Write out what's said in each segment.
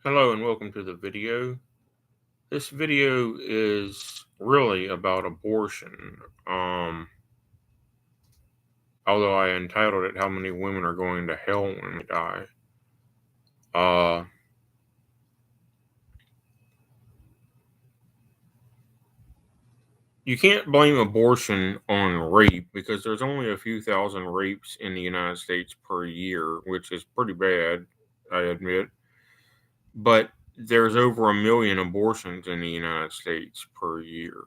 Hello and welcome to the video. This video is really about abortion. Although I entitled it "How Many Women Are Going to Hell When They Die." Uh, you can't blame abortion on rape because there's only a few thousand rapes in the United States per year, which is pretty bad, I admit. But there's over 1 million abortions in the United States per year.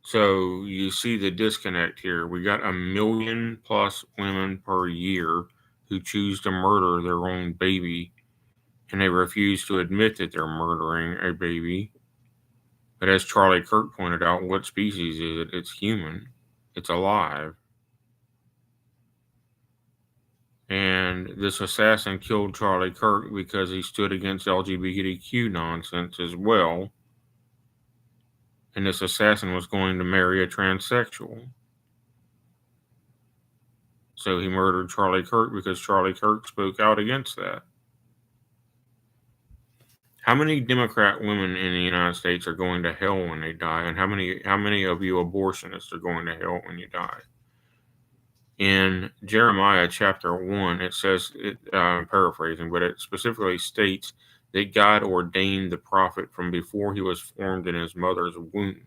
So you see the disconnect here. We got 1 million plus women per year who choose to murder their own baby, and they refuse to admit that they're murdering a baby. But as Charlie Kirk pointed out, what species is it? It's human. It's alive. And this assassin killed Charlie Kirk because he stood against LGBTQ nonsense as well. And this assassin was going to marry a transsexual. So he murdered Charlie Kirk because Charlie Kirk spoke out against that. How many Democrat women in the United States are going to hell when they die, and how many of you abortionists are going to hell when you die? In Jeremiah chapter 1, it says, I'm paraphrasing, but it specifically states that God ordained the prophet from before he was formed in his mother's womb.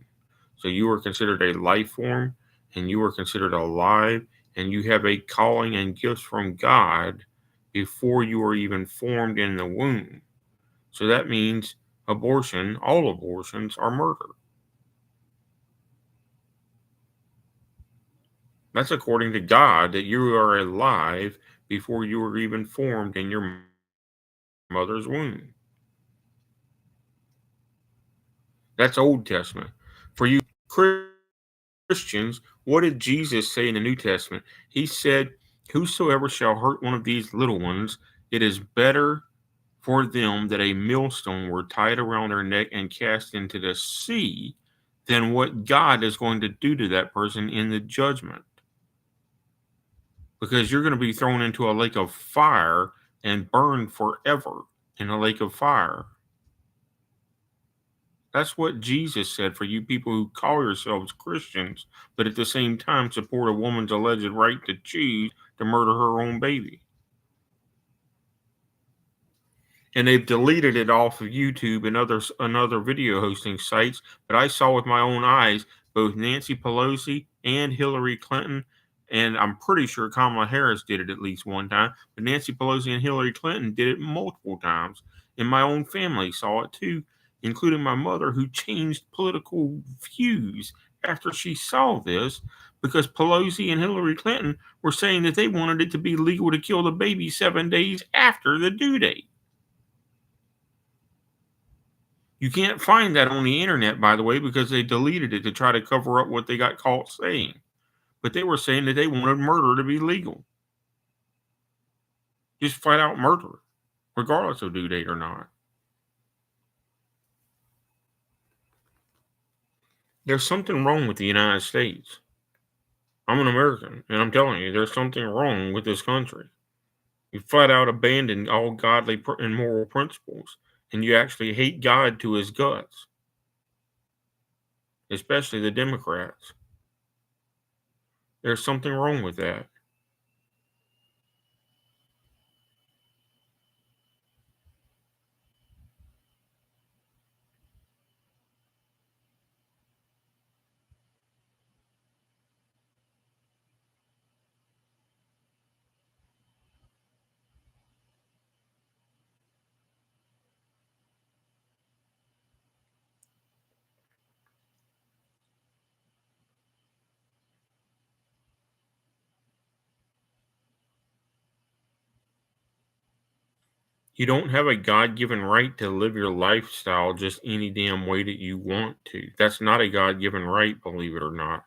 So you were considered a life form, and you were considered alive, and you have a calling and gifts from God before you were even formed in the womb. So that means all abortions are murder. That's according to God, that you are alive before you were even formed in your mother's womb. That's Old Testament. For you Christians, what did Jesus say in the New Testament? He said, "Whosoever shall hurt one of these little ones, it is better for them that a millstone were tied around their neck and cast into the sea than what God is going to do to that person in the judgment." Because you're going to be thrown into a lake of fire and burned forever in a lake of fire. That's what Jesus said for you people who call yourselves Christians, but at the same time support a woman's alleged right to choose to murder her own baby. And they've deleted it off of YouTube and other video hosting sites, but I saw with my own eyes both Nancy Pelosi and Hillary Clinton, and I'm pretty sure Kamala Harris did it at least one time, but Nancy Pelosi and Hillary Clinton did it multiple times, and my own family saw it too, including my mother, who changed political views after she saw this, because Pelosi and Hillary Clinton were saying that they wanted it to be legal to kill the baby 7 days after the due date. You can't find that on the internet, by the way, because they deleted it to try to cover up what they got caught saying. But they were saying that they wanted murder to be legal. Just flat out murder, regardless of due date or not. There's something wrong with the United States. I'm an American, and I'm telling you, there's something wrong with this country. You flat out abandon all godly and moral principles, and you actually hate God to his guts, especially the Democrats. There's something wrong with that. You don't have a God given right to live your lifestyle just any damn way that you want to. That's not a God given right, believe it or not.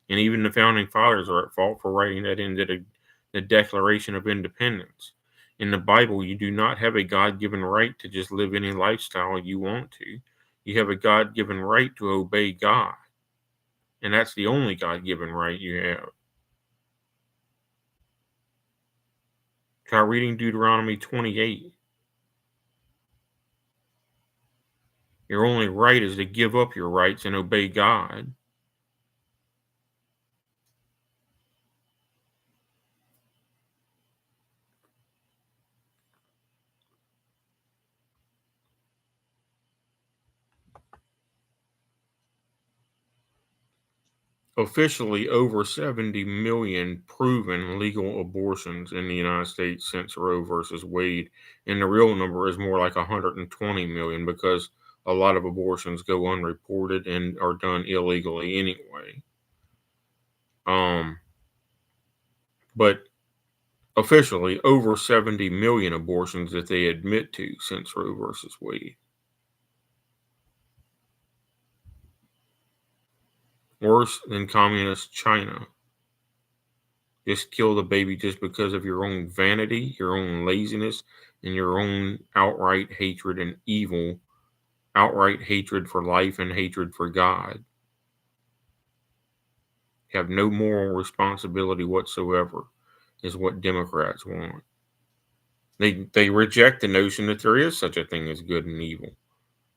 And even the founding fathers are at fault for writing that into the Declaration of Independence. In the Bible, you do not have a God given right to just live any lifestyle you want to. You have a God given right to obey God. And that's the only God given right you have. Try reading Deuteronomy 28. Your only right is to give up your rights and obey God. Officially, over 70 million proven legal abortions in the United States since Roe versus Wade, and the real number is more like 120 million because a lot of abortions go unreported and are done illegally anyway. But officially, over 70 million abortions that they admit to since Roe versus Wade. Worse than communist China. Just kill the baby just because of your own vanity, your own laziness, and your own outright hatred and evil, outright hatred for life and hatred for God. You have no moral responsibility whatsoever, is what Democrats want. They reject the notion that there is such a thing as good and evil,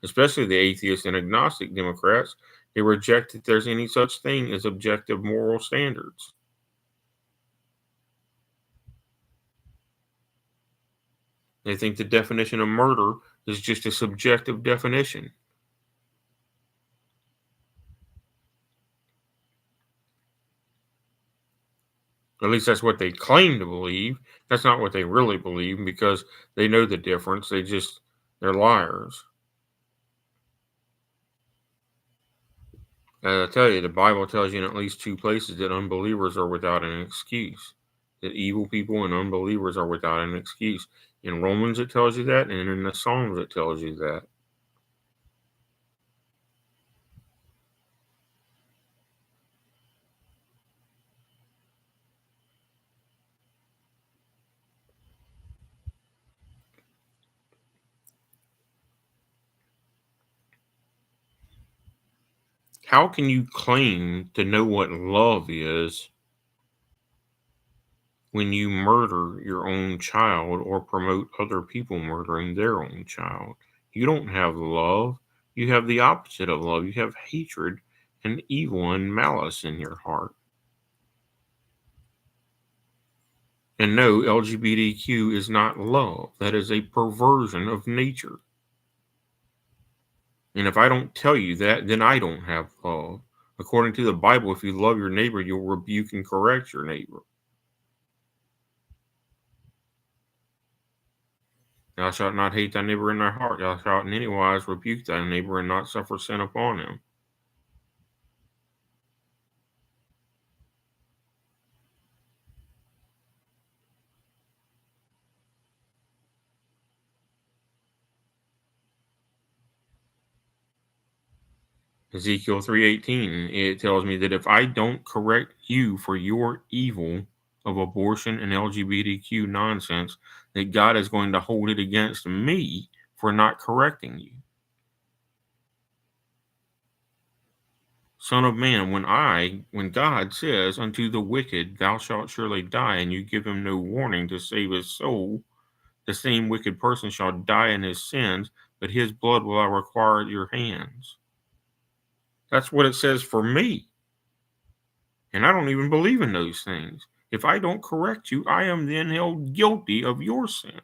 especially the atheist and agnostic Democrats. They reject that there's any such thing as objective moral standards. They think the definition of murder is just a subjective definition. At least that's what they claim to believe. That's not what they really believe because they know the difference. They're liars. I tell you, the Bible tells you in at least two places that unbelievers are without an excuse. That evil people and unbelievers are without an excuse. In Romans, it tells you that, and in the Psalms, it tells you that. How can you claim to know what love is when you murder your own child or promote other people murdering their own child? You don't have love. You have the opposite of love. You have hatred and evil and malice in your heart. And no, LGBTQ is not love. That is a perversion of nature. And if I don't tell you that, then I don't have love. According to the Bible, if you love your neighbor, you'll rebuke and correct your neighbor. Thou shalt not hate thy neighbor in thy heart. Thou shalt in any wise rebuke thy neighbor and not suffer sin upon him. Ezekiel 3:18, it tells me that if I don't correct you for your evil of abortion and LGBTQ nonsense, that God is going to hold it against me for not correcting you. Son of man, when God says unto the wicked, thou shalt surely die, and you give him no warning to save his soul, the same wicked person shall die in his sins, but his blood will I require at your hands. That's what it says for me. And I don't even believe in those things. If I don't correct you, I am then held guilty of your sin.